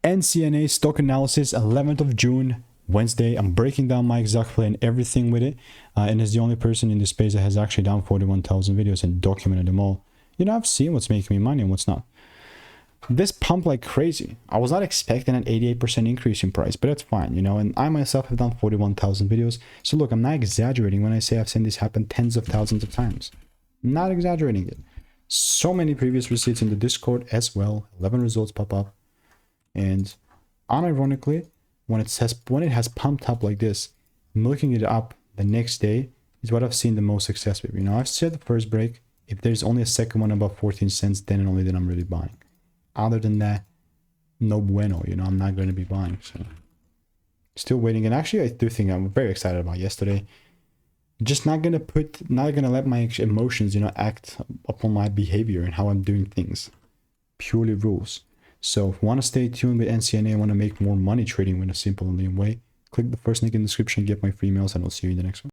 NCNA stock analysis, 11th of June, Wednesday. I'm breaking down my exact play and everything with it. And as the only person in this space that has actually done 41,000 videos and documented them all. You know, I've seen what's making me money and what's not. This pumped like crazy. I was not expecting an 88% increase in price, but that's fine, you know. And I myself have done 41,000 videos. So look, I'm not exaggerating when I say I've seen this happen tens of thousands of times. I'm not exaggerating it. So many previous receipts in the Discord as well. 11 results pop up. And unironically, when it has pumped up like this, milking it up the next day is what I've seen the most success with. You know, I've said the first break. If there's only a second one above 14 cents, then and only then I'm really buying. Other than that, no bueno, you know, I'm not going to be buying. So still waiting. And actually, I do think I'm very excited about yesterday. Just not going to let my emotions, you know, act upon my behavior and how I'm doing things. Purely rules. So if you want to stay tuned with NCNA, I want to make more money trading in a simple and lean way, click the first link in the description, get my free emails, and I'll see you in the next one.